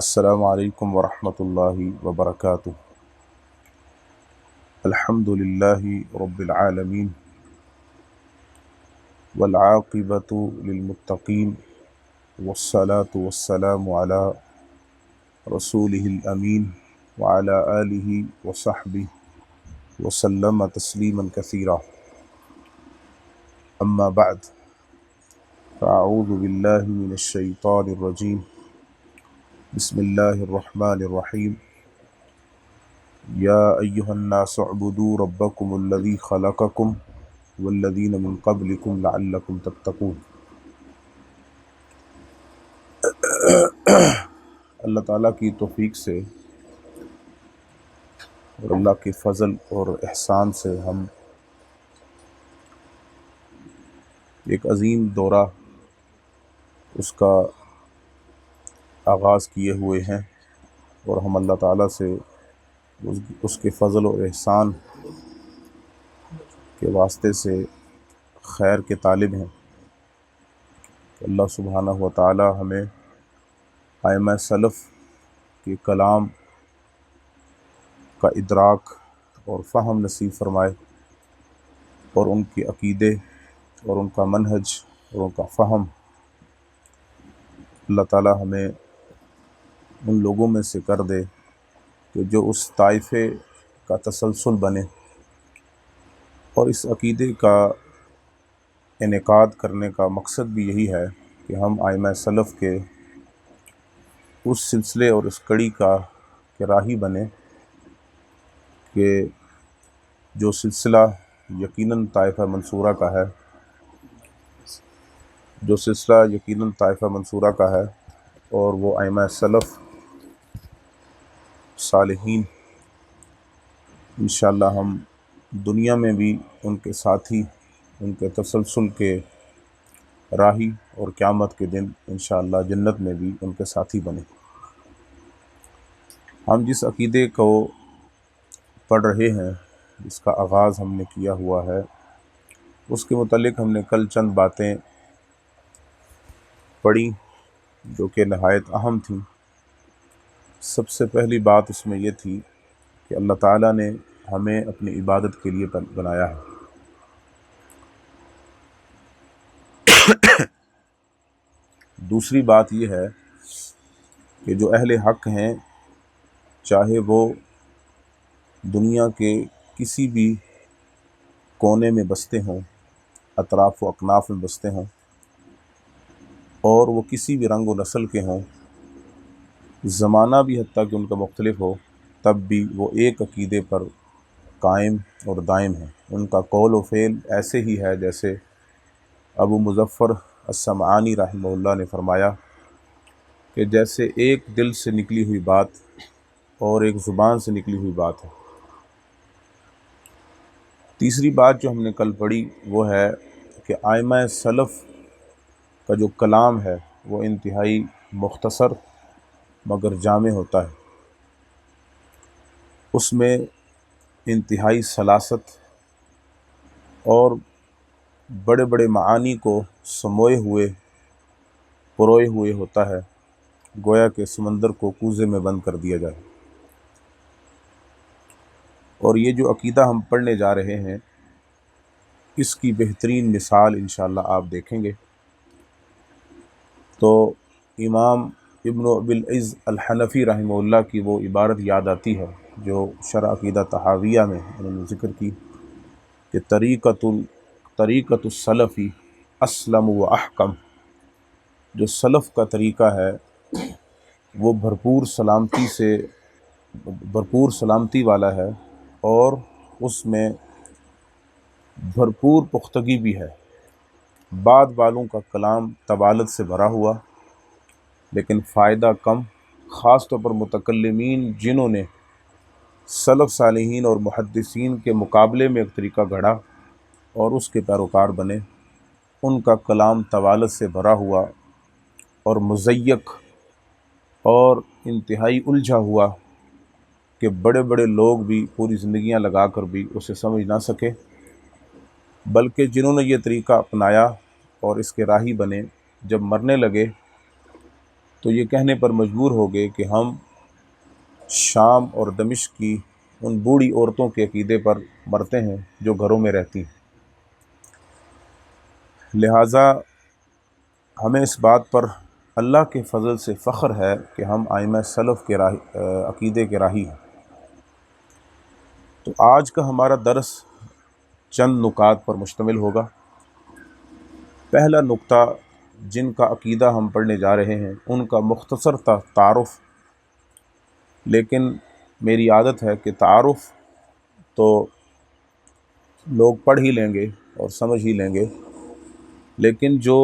السلام علیکم ورحمۃ اللہ وبرکاتہ۔ الحمد للہ رب العالمین والعاقبۃ للمتقین والصلاة والسلام علی رسولہ الامین وعلی آلہ وصحبہ وسلم تسلیما کثیرا، اما بعد فاعوذ باللہ من الشیطان الرجیم، بسم اللہ الرحمن الرحیم۔ یا ایہا الناس اعبدوا ربکم الذی خلقکم والذین من قبلکم لعلکم تتقون۔ اللہ تعالیٰ کی توفیق سے اور اللہ کے فضل اور احسان سے ہم ایک عظیم دورہ اس کا آغاز کیے ہوئے ہیں، اور ہم اللہ تعالیٰ سے اس کے فضل اور احسان کے واسطے سے خیر کے طالب ہیں کہ اللہ سبحانہ و تعالیٰ ہمیں ائمہ سلف کے کلام کا ادراک اور فہم نصیب فرمائے، اور ان کے عقیدے اور ان کا منہج اور ان کا فہم اللہ تعالیٰ ہمیں ان لوگوں میں سے کر دے کہ جو اس طائفے کا تسلسل بنے، اور اس عقیدے کا انعقاد کرنے کا مقصد بھی یہی ہے کہ ہم ائمہ سلف کے اس سلسلے اور اس کڑی کا راہی بنے کہ جو سلسلہ یقیناً طائفہ منصورہ کا ہے، اور وہ ائمہ سلف صالحین انشاءاللہ ہم دنیا میں بھی ان کے ساتھی، ان کے تسلسل کے راہی، اور قیامت کے دن انشاءاللہ جنت میں بھی ان کے ساتھی بنے۔ ہم جس عقیدے کو پڑھ رہے ہیں، جس کا آغاز ہم نے کیا ہوا ہے، اس کے متعلق ہم نے کل چند باتیں پڑھی جو کہ نہایت اہم تھیں۔ سب سے پہلی بات اس میں یہ تھی کہ اللہ تعالیٰ نے ہمیں اپنی عبادت کے لیے بنایا ہے۔ دوسری بات یہ ہے کہ جو اہل حق ہیں، چاہے وہ دنیا کے کسی بھی کونے میں بستے ہوں، اطراف و اکناف میں بستے ہوں، اور وہ کسی بھی رنگ و نسل کے ہوں، زمانہ بھی حتیٰ کہ ان کا مختلف ہو، تب بھی وہ ایک عقیدے پر قائم اور دائم ہیں۔ ان کا قول و فعل ایسے ہی ہے جیسے ابو مظفر السمعانی رحمہ اللہ نے فرمایا کہ جیسے ایک دل سے نکلی ہوئی بات اور ایک زبان سے نکلی ہوئی بات ہے۔ تیسری بات جو ہم نے کل پڑھی وہ ہے کہ ائمہ سلف کا جو کلام ہے وہ انتہائی مختصر مگر جامع ہوتا ہے۔ اس میں انتہائی سلاست اور بڑے بڑے معانی کو سموئے ہوئے پروئے ہوئے ہوتا ہے، گویا کہ سمندر کو کوزے میں بند کر دیا جائے۔ اور یہ جو عقیدہ ہم پڑھنے جا رہے ہیں، اس کی بہترین مثال انشاءاللہ آپ دیکھیں گے تو امام ابن ابی العز الحنفی رحمہ اللہ کی وہ عبارت یاد آتی ہے جو شرح عقیدہ طحاویہ میں انہوں نے ذکر کی کہ طریقۃ السلف اسلم و احکم۔ جو سلف کا طریقہ ہے وہ بھرپور سلامتی والا ہے، اور اس میں بھرپور پختگی بھی ہے۔ بعد والوں کا کلام طوالت سے بھرا ہوا لیکن فائدہ کم، خاص طور پر متکلمین جنہوں نے سلف صالحین اور محدثین کے مقابلے میں ایک طریقہ گھڑا اور اس کے پیروکار بنے، ان کا کلام طوالت سے بھرا ہوا اور مزیق اور انتہائی الجھا ہوا کہ بڑے بڑے لوگ بھی پوری زندگیاں لگا کر بھی اسے سمجھ نہ سکے، بلکہ جنہوں نے یہ طریقہ اپنایا اور اس کے راہی بنے، جب مرنے لگے تو یہ کہنے پر مجبور ہو گئے کہ ہم شام اور دمشق کی ان بوڑھی عورتوں کے عقیدے پر مرتے ہیں جو گھروں میں رہتی ہیں۔ لہٰذا ہمیں اس بات پر اللہ کے فضل سے فخر ہے کہ ہم ائمہ سلف کے عقیدے کے راہی ہیں۔ تو آج کا ہمارا درس چند نکات پر مشتمل ہوگا۔ پہلا نقطہ جن کا عقیدہ ہم پڑھنے جا رہے ہیں ان کا مختصر تعارف، لیکن میری عادت ہے کہ تعارف تو لوگ پڑھ ہی لیں گے اور سمجھ ہی لیں گے، لیکن جو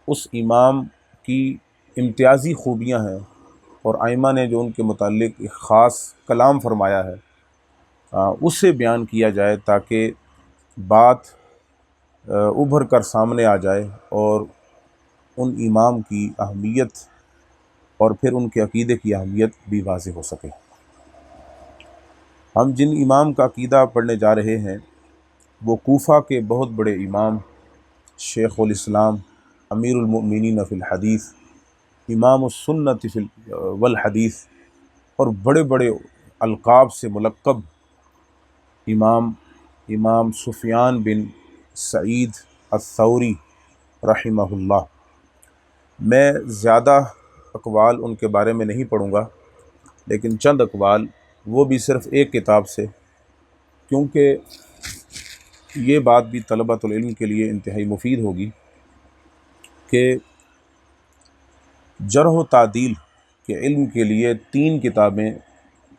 اس امام کی امتیازی خوبیاں ہیں اور ائمہ نے جو ان کے متعلق ایک خاص کلام فرمایا ہے اسے بیان کیا جائے تاکہ بات ابھر کر سامنے آ جائے اور ان امام کی اہمیت اور پھر ان کے عقیدے کی اہمیت بھی واضح ہو سکے۔ ہم جن امام کا عقیدہ پڑھنے جا رہے ہیں وہ کوفہ کے بہت بڑے امام شیخ الاسلام امیر المؤمنین فی الحدیث، امام السنت والحدیث اور بڑے بڑے القاب سے ملقب امام سفیان بن سعید الثوری رحمہ اللہ۔ میں زیادہ اقوال ان کے بارے میں نہیں پڑھوں گا، لیکن چند اقوال وہ بھی صرف ایک کتاب سے، کیونکہ یہ بات بھی طلبۃ العلم کے لیے انتہائی مفید ہوگی کہ جرح و تعدیل کے علم کے لیے 3 کتابیں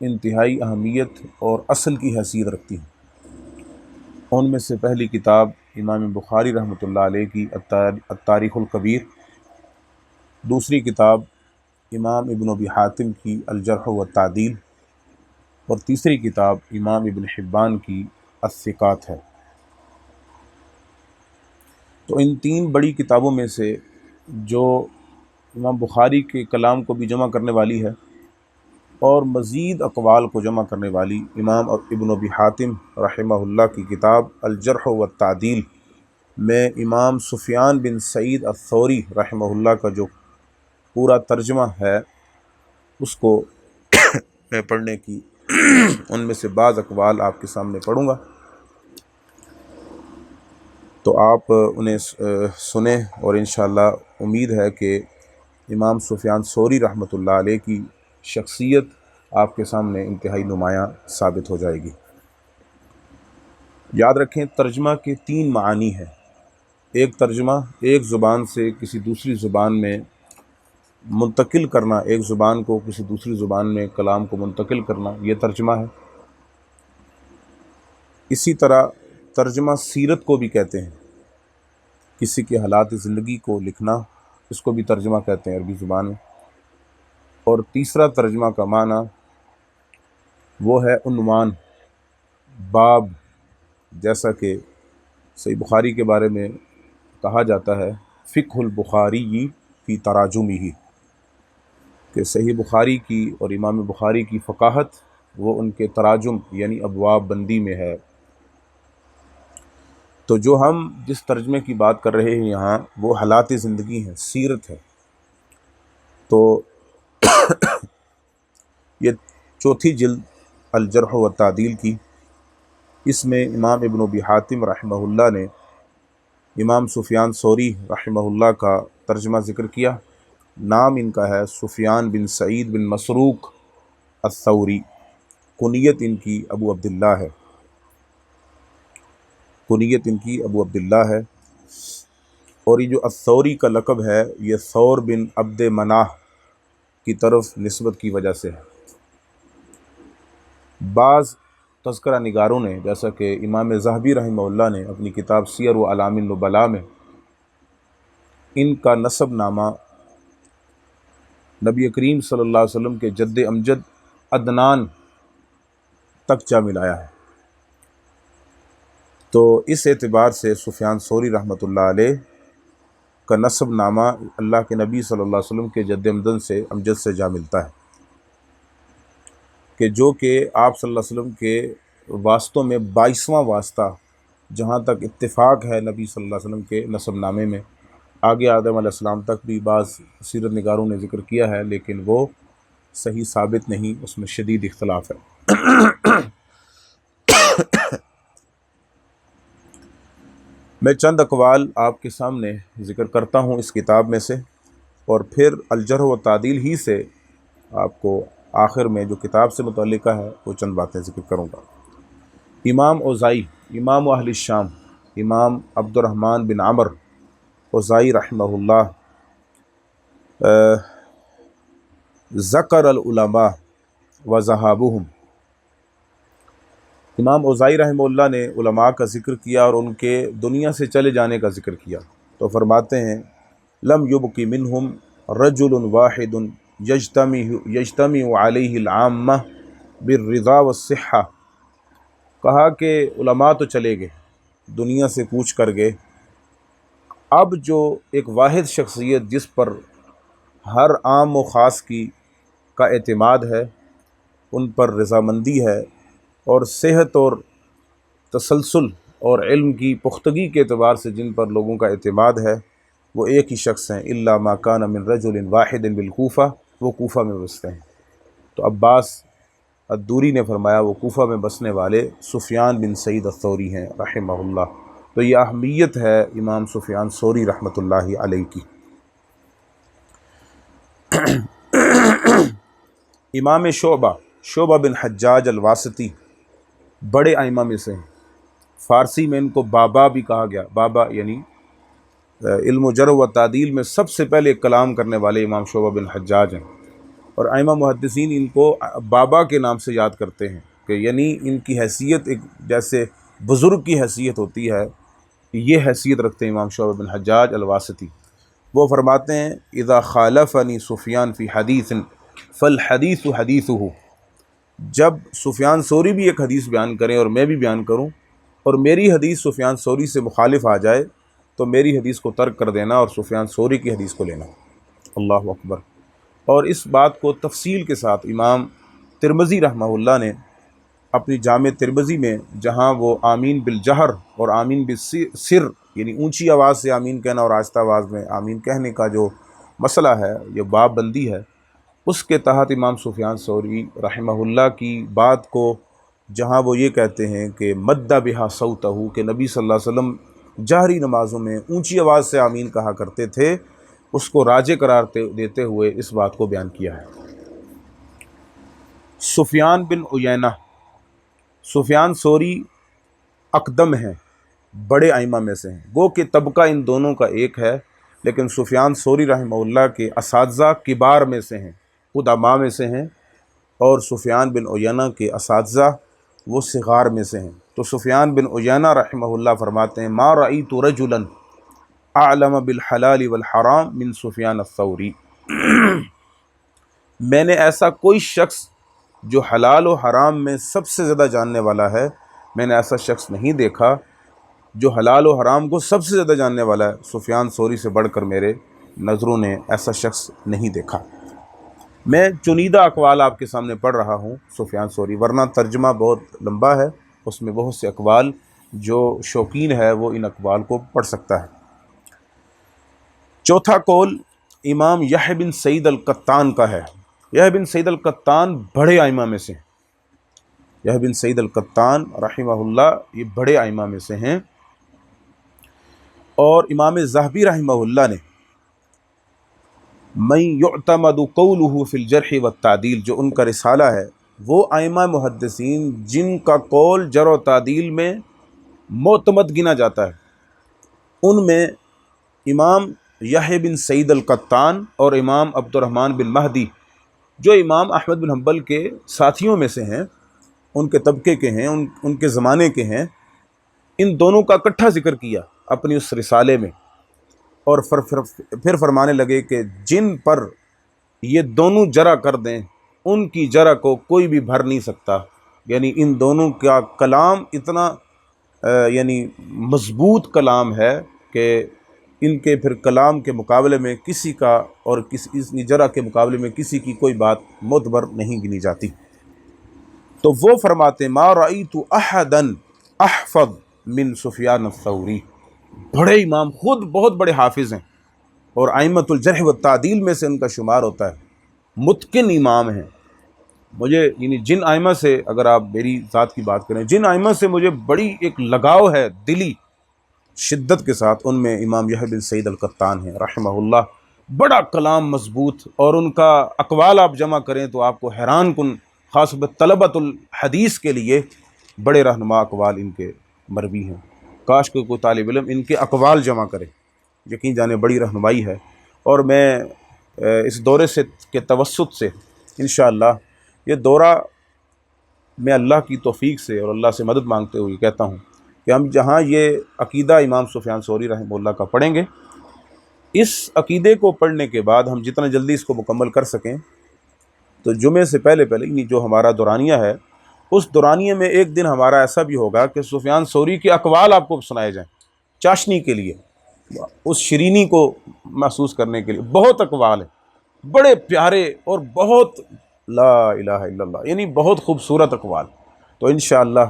انتہائی اہمیت اور اصل کی حیثیت رکھتی ہیں۔ ان میں سے پہلی کتاب امام بخاری رحمۃ اللہ علیہ کی التاریخ الکبیر، دوسری کتاب امام ابن ابی حاتم کی الجرح والتعدیل، اور تیسری کتاب امام ابن حبان کی الثقات ہے۔ تو ان 3 بڑی کتابوں میں سے جو امام بخاری کے کلام کو بھی جمع کرنے والی ہے اور مزید اقوال کو جمع کرنے والی امام ابن ابی حاتم رحمہ اللہ کی کتاب الجرح والتعدیل میں امام سفیان بن سعید الثوری رحمہ اللہ کا جو پورا ترجمہ ہے اس کو میں پڑھنے کی ان میں سے بعض اقوال آپ کے سامنے پڑھوں گا، تو آپ انہیں سنیں، اور انشاءاللہ امید ہے کہ امام سفیان ثوری رحمۃ اللہ علیہ کی شخصیت آپ کے سامنے انتہائی نمایاں ثابت ہو جائے گی۔ یاد رکھیں ترجمہ کے 3 معانی ہیں۔ ایک ترجمہ ایک زبان سے کسی دوسری زبان میں منتقل کرنا، ایک زبان کو کسی دوسری زبان میں کلام کو منتقل کرنا، یہ ترجمہ ہے۔ اسی طرح ترجمہ سیرت کو بھی کہتے ہیں، کسی کے حالات زندگی کو لکھنا، اس کو بھی ترجمہ کہتے ہیں عربی زبان میں۔ اور تیسرا ترجمہ کا معنی وہ ہے عنوان، باب، جیسا کہ صحیح بخاری کے بارے میں کہا جاتا ہے فقہ البخاری فی تراجمہ، کہ صحیح بخاری کی اور امام بخاری کی فقاہت وہ ان کے تراجم یعنی ابواب بندی میں ہے۔ تو جو ہم جس ترجمے کی بات کر رہے ہیں یہاں وہ حالات زندگی ہیں، سیرت ہے۔ تو یہ 4تھی جلد الجرح والتعدیل کی، اس میں امام ابن ابی حاتم رحمہ اللہ نے امام سفیان ثوری رحمہ اللہ کا ترجمہ ذکر کیا۔ نام ان کا ہے سفیان بن سعید بن مسروق الثوری، کنیت ان کی ابو عبداللہ ہے، کنیت ان کی ابو عبداللہ ہے۔ اور یہ جو الثوری کا لقب ہے یہ ثور بن عبد مناہ کی طرف نسبت کی وجہ سے ہے۔ بعض تذکرہ نگاروں نے جیسا کہ امام ذہبی رحمہ اللہ نے اپنی کتاب سیر و اعلام النبلاء میں ان کا نسب نامہ نبی کریم صلی اللہ علیہ وسلم کے جد امجد عدنان تک جا ملایا ہے۔ تو اس اعتبار سے سفیان ثوری رحمۃ اللہ علیہ کا نسب نامہ اللہ کے نبی صلی اللہ علیہ وسلم کے جد امجد سے جا ملتا ہے، کہ جو کہ آپ صلی اللہ علیہ وسلم کے واسطوں میں 22واں واسطہ، جہاں تک اتفاق ہے نبی صلی اللہ علیہ وسلم کے نسب نامے میں آگے آدم علیہ السلام تک بھی بعض سیرت نگاروں نے ذکر کیا ہے، لیکن وہ صحیح ثابت نہیں، اس میں شدید اختلاف ہے۔ میں چند اقوال آپ کے سامنے ذکر کرتا ہوں اس کتاب میں سے، اور پھر الجرح و تعدیل ہی سے آپ کو آخر میں جو کتاب سے متعلقہ ہے وہ چند باتیں ذکر کروں گا۔ امام اوزائی، امام اہل الشام، امام عبد الرحمن بن عمر اوزائی رحمہ اللہ، ذکر العلماء و ذہابہم، امام اوزائی رحمہ اللہ نے علماء کا ذکر کیا اور ان کے دنیا سے چلے جانے کا ذکر کیا، تو فرماتے ہیں لم یبقی منہم رجل واحد یجتمع علیہ العامہ بالرضا والصحہ، کہا کہ علماء تو چلے گئے، دنیا سے کوچ کر گئے، اب جو ایک واحد شخصیت جس پر ہر عام و خاص کا اعتماد ہے، ان پر رضامندی ہے، اور صحت اور تسلسل اور علم کی پختگی کے اعتبار سے جن پر لوگوں کا اعتماد ہے، وہ ایک ہی شخص ہیں، الا ما کان من رجل واحد بالکوفہ، وہ کوفہ میں بستے ہیں۔ تو عباس الدوری نے فرمایا وہ کوفہ میں بسنے والے سفیان بن سعید الثوری ہیں رحمہ اللہ۔ تو یہ اہمیت ہے امام سفیان ثوری رحمۃ اللہ علیہ کی۔ امام شعبہ بن حجاج الواسطی بڑے ائمہ میں سے ہیں، فارسی میں ان کو بابا بھی کہا گیا، بابا یعنی علم و جرح و تعدیل میں سب سے پہلے کلام کرنے والے امام شعبہ بن حجاج ہیں، اور ائمہ محدثین ان کو بابا کے نام سے یاد کرتے ہیں، کہ یعنی ان کی حیثیت ایک جیسے بزرگ کی حیثیت ہوتی ہے، یہ حیثیت رکھتے ہیں امام شعبہ بن حجاج الواسطی۔ وہ فرماتے ہیں اذا خالفنی سفیان فی حدیث فالحدیث حدیثہ، جب سفیان ثوری بھی ایک حدیث بیان کریں اور میں بھی بیان کروں، اور میری حدیث سفیان ثوری سے مخالف آ جائے تو میری حدیث کو ترک کر دینا اور سفیان ثوری کی حدیث کو لینا۔ اللہ اکبر۔ اور اس بات کو تفصیل کے ساتھ امام ترمذی رحمہ اللہ نے اپنی جامع ترمذی میں، جہاں وہ آمین بالجہر اور آمین بالسر، یعنی اونچی آواز سے آمین کہنا اور آہستہ آواز میں آمین کہنے کا جو مسئلہ ہے، یہ باب بندی ہے، اس کے تحت امام سفیان ثوری رحمہ اللہ کی بات کو، جہاں وہ یہ کہتے ہیں کہ مد بہا صوتہ، کہ نبی صلی اللہ علیہ وسلم جہری نمازوں میں اونچی آواز سے آمین کہا کرتے تھے، اس کو راجع قرار دیتے ہوئے اس بات کو بیان کیا ہے۔ سفیان بن عیینہ، سفیان ثوری اقدم ہیں، بڑے ائمہ میں سے ہیں، گو کہ طبقہ ان دونوں کا ایک ہے، لیکن سفیان ثوری رحمہ اللہ کے اساتذہ کبار میں سے ہیں، قدماء میں سے ہیں، اور سفیان بن عیینہ کے اساتذہ وہ صغار میں سے ہیں۔ تو سفیان بن عیینہ رحمہ اللہ فرماتے ہیں ما رأیت رجلا اعلم بالحلال والحرام من سفیان الثوری، میں نے ایسا کوئی شخص جو حلال و حرام میں سب سے زیادہ جاننے والا ہے، میں نے ایسا شخص نہیں دیکھا جو حلال و حرام کو سب سے زیادہ جاننے والا ہے، سفیان ثوری سے بڑھ کر میرے نظروں نے ایسا شخص نہیں دیکھا۔ میں چنیدہ اقوال آپ کے سامنے پڑھ رہا ہوں سفیان ثوری، ورنہ ترجمہ بہت لمبا ہے، اس میں بہت سے اقوال، جو شوقین ہے وہ ان اقوال کو پڑھ سکتا ہے۔ چوتھا قول امام یحییٰ بن سعید القطان کا ہے۔ یحییٰ بن سعید القطان بڑے ائمہ میں سے ہیں، یحییٰ بن سعید القطان رحمہ اللہ یہ بڑے ائمہ میں سے ہیں، اور امام ذہبی رحمہ اللہ نے من یعتمد قولہ فی الجرح والتعدیل، جو ان کا رسالہ ہے، وہ ائمہ محدثین جن کا قول جرح و تعدیل میں معتمد گنا جاتا ہے، ان میں امام یحییٰ بن سعید القطان اور امام عبد الرحمن بن مہدی، جو امام احمد بن حنبل کے ساتھیوں میں سے ہیں، ان کے طبقے کے ہیں، ان کے زمانے کے ہیں، ان دونوں کا اکٹھا ذکر کیا اپنی اس رسالے میں، اور پھر فرمانے لگے کہ جن پر یہ دونوں جرح کر دیں ان کی جرح کو کوئی بھی بھر نہیں سکتا، یعنی ان دونوں کا کلام اتنا یعنی مضبوط کلام ہے کہ ان کے پھر کلام کے مقابلے میں کسی کا، اور کسی جرح کے مقابلے میں کسی کی کوئی بات معتبر نہیں گنی جاتی۔ تو وہ فرماتے ما رأیت احدا احفظ من سفیان الثوری، بڑے امام، خود بہت بڑے حافظ ہیں، اور ائمۃ الجرح و تعدیل میں سے ان کا شمار ہوتا ہے، متقن امام ہیں۔ مجھے یعنی جن ائمہ سے، اگر آپ میری ذات کی بات کریں، جن ائمہ سے مجھے بڑی ایک لگاؤ ہے دلی شدت کے ساتھ، ان میں امام یحییٰ بن سعید القطان ہیں رحمہ اللہ۔ بڑا کلام مضبوط، اور ان کا اقوال آپ جمع کریں تو آپ کو حیران کن، خاص طور طلبۃ الحدیث کے لیے بڑے رہنما اقوال ان کے مروی ہیں۔ کاش کہ کوئی طالب علم ان کے اقوال جمع کرے، یقین جانے بڑی رہنمائی ہے۔ اور میں اس دورے سے کے توسط سے انشاءاللہ یہ دورہ میں اللہ کی توفیق سے اور اللہ سے مدد مانگتے ہوئے کہتا ہوں کہ ہم جہاں یہ عقیدہ امام سفیان ثوری رحمہ اللہ کا پڑھیں گے، اس عقیدے کو پڑھنے کے بعد ہم جتنا جلدی اس کو مکمل کر سکیں تو جمعے سے پہلے یعنی جو ہمارا دورانیہ ہے، اس دورانیے میں ایک دن ہمارا ایسا بھی ہوگا کہ سفیان ثوری کے اقوال آپ کو سنائے جائیں، چاشنی کے لیے، اس شرینی کو محسوس کرنے کے لیے۔ بہت اقوال ہیں، بڑے پیارے اور بہت لا الہ الا اللہ، یعنی بہت خوبصورت اقوال۔ تو انشاءاللہ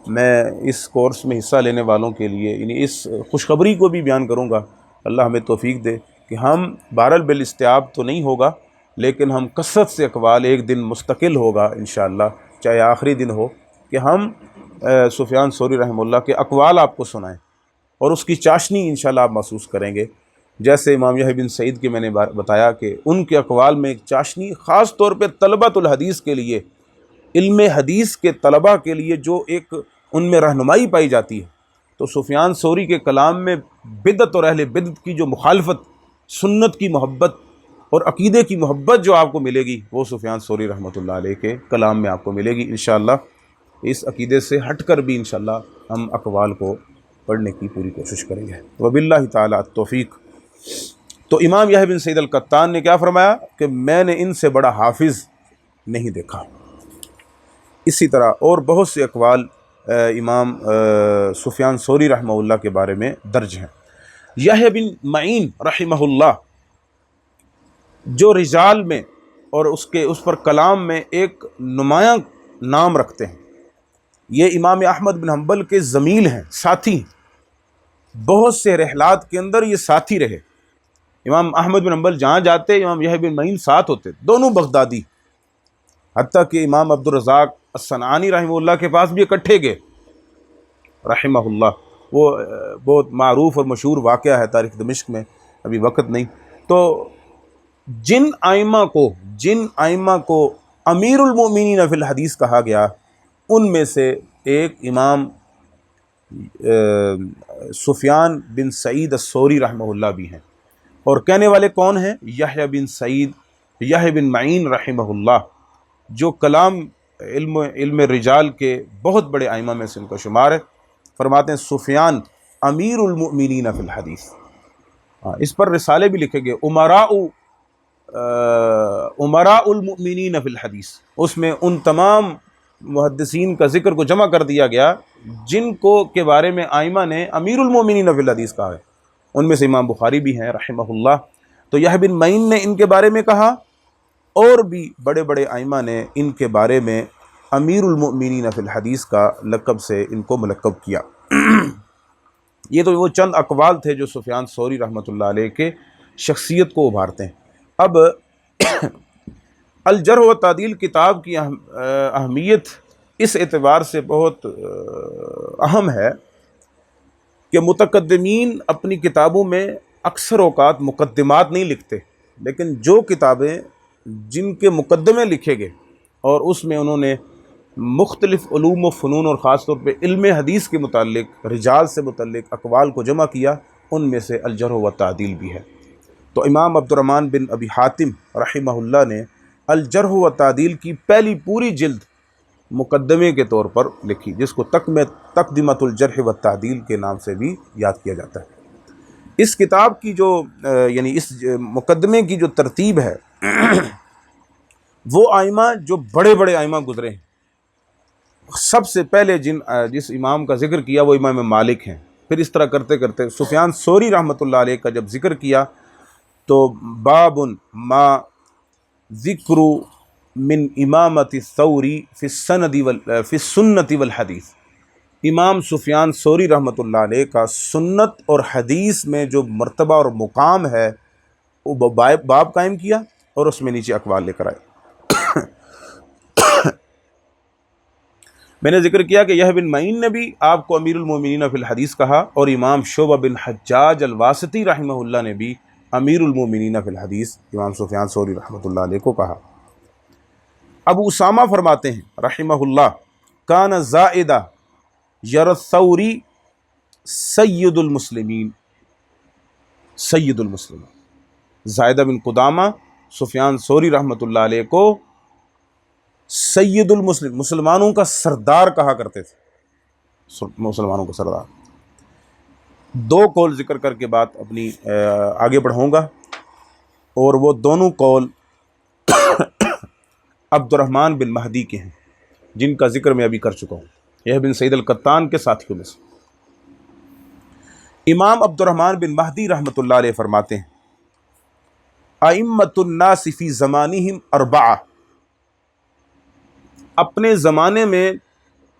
میں اس کورس میں حصہ لینے والوں کے لیے یعنی اس خوشخبری کو بھی بیان کروں گا، اللہ ہمیں توفیق دے کہ ہم بہرحال بالاستیاب تو نہیں ہوگا، لیکن ہم کثرت سے اقوال، ایک دن مستقل ہوگا انشاءاللہ، چاہے آخری دن ہو، کہ ہم سفیان ثوری رحمہ اللہ کے اقوال آپ کو سنائیں، اور اس کی چاشنی انشاءاللہ آپ محسوس کریں گے۔ جیسے امام یحییٰ بن سعید کے میں نے بتایا کہ ان کے اقوال میں ایک چاشنی، خاص طور پہ طلبۃ الحدیث کے لیے، علم حدیث کے طلباء کے لیے جو ایک ان میں رہنمائی پائی جاتی ہے، تو سفیان ثوری کے کلام میں بدعت اور اہل بدعت کی جو مخالفت، سنت کی محبت اور عقیدے کی محبت جو آپ کو ملے گی، وہ سفیان ثوری رحمۃ اللہ علیہ کے کلام میں آپ کو ملے گی انشاءاللہ۔ اس عقیدے سے ہٹ کر بھی انشاءاللہ ہم اقوال کو پڑھنے کی پوری کوشش کریں گے، وباللہ تعالی التوفیق۔ تو امام یحییٰ بن سعید القطان نے کیا فرمایا کہ میں نے ان سے بڑا حافظ نہیں دیکھا۔ اسی طرح اور بہت سے اقوال امام سفیان ثوری رحمہ اللہ کے بارے میں درج ہیں۔ یحییٰ بن معین رحمہ اللہ جو رجال میں اور اس پر کلام میں ایک نمایاں نام رکھتے ہیں، یہ امام احمد بن حنبل کے زمیل ہیں، ساتھی ہیں، بہت سے رحلات کے اندر یہ ساتھی رہے۔ امام احمد بن حنبل جہاں جاتے امام یحییٰ بن معین ساتھ ہوتے، دونوں بغدادی، حتیٰ کہ امام عبدالرزاق الصنعانی رحمہ اللہ کے پاس بھی اکٹھے گئے رحمہ اللہ۔ وہ بہت معروف اور مشہور واقعہ ہے تاریخ دمشق میں، ابھی وقت نہیں۔ تو جن ائمہ کو امیر المؤمنین فی الحدیث کہا گیا، ان میں سے ایک امام سفیان بن سعید الثوری رحمہ اللہ بھی ہیں، اور کہنے والے کون ہیں؟ یحییٰ بن معین رحمہ اللہ، جو کلام علم رجال کے بہت بڑے ائمہ میں سے ان کا شمار ہے۔ فرماتے ہیں سفیان امیر المؤمنین فی الحدیث، اس پر رسالے بھی لکھے گئے، امراء المؤمنین فی الحدیث، اس میں ان تمام محدثین کا ذکر کو جمع کر دیا گیا جن کو کے بارے میں ائمہ نے امیر المؤمنین فی الحدیث کہا ہے، ان میں سے امام بخاری بھی ہیں رحمہ اللہ۔ تو یحییٰ بن معین نے ان کے بارے میں کہا، اور بھی بڑے بڑے ائمہ نے ان کے بارے میں امیر المؤمنین فی الحدیث کا لقب سے ان کو ملقب کیا۔ یہ تو وہ چند اقوال تھے جو سفیان ثوری رحمۃ اللہ علیہ کے شخصیت کو ابھارتے ہیں۔ اب الجرح و تعدیل کتاب کی اہمیت اس اعتبار سے بہت اہم ہے کہ متقدمین اپنی کتابوں میں اکثر اوقات مقدمات نہیں لکھتے، لیکن جو کتابیں جن کے مقدمے لکھے گئے اور اس میں انہوں نے مختلف علوم و فنون اور خاص طور پہ علم حدیث کے متعلق، رجال سے متعلق اقوال کو جمع کیا، ان میں سے الجرح و تعدیل بھی ہے۔ تو امام عبد الرحمن بن ابی حاتم رحمہ اللہ نے الجرح و تعدیل کی پہلی پوری جلد مقدمے کے طور پر لکھی، جس کو تقدمۃ الجرح و تعدیل کے نام سے بھی یاد کیا جاتا ہے۔ اس کتاب کی جو یعنی اس مقدمے کی جو ترتیب ہے، وہ ائمہ جو بڑے بڑے ائمہ گزرے ہیں، سب سے پہلے جس امام کا ذکر کیا وہ امام مالک ہیں، پھر اس طرح کرتے کرتے سفیان ثوری رحمۃ اللہ علیہ کا جب ذکر کیا تو باب ما ذکر من امامت الثوری فی السنت والحدیث، امام سفیان ثوری رحمۃ اللہ علیہ کا سنت اور حدیث میں جو مرتبہ اور مقام ہے، وہ باب قائم کیا اور اس میں نیچے اقوال لے کر آئے۔ میں نے ذکر کیا کہ یہ بن معین نے بھی آپ کو امیر المومنین فی الحدیث کہا، اور امام شعبہ بن حجاج الواسطی رحمہ اللہ نے بھی امیر المومنین فی الحدیث امام سفیان ثوری رحمۃ اللہ علیہ کو کہا۔ ابو اسامہ فرماتے ہیں رحمہ اللہ، کان زائدہ یر الثوری سید المسلمین، سید المسلمین، زائدہ بن قدامہ سفیان ثوری رحمۃ اللہ علیہ کو سید المسلم، مسلمانوں کا سردار کہا کرتے تھے، مسلمانوں کا سردار۔ دو قول ذکر کر کے بات اپنی آگے بڑھاؤں گا، اور وہ دونوں قول عبد الرحمن بن مہدی کے ہیں، جن کا ذکر میں ابھی کر چکا ہوں، یہ بن سعید القطان کے ساتھیوں میں سے۔ امام عبد الرحمن بن مہدی رحمۃ اللہ علیہ فرماتے ہیں، ائمۃ الناس فی زمانہم اربعہ، اپنے زمانے میں،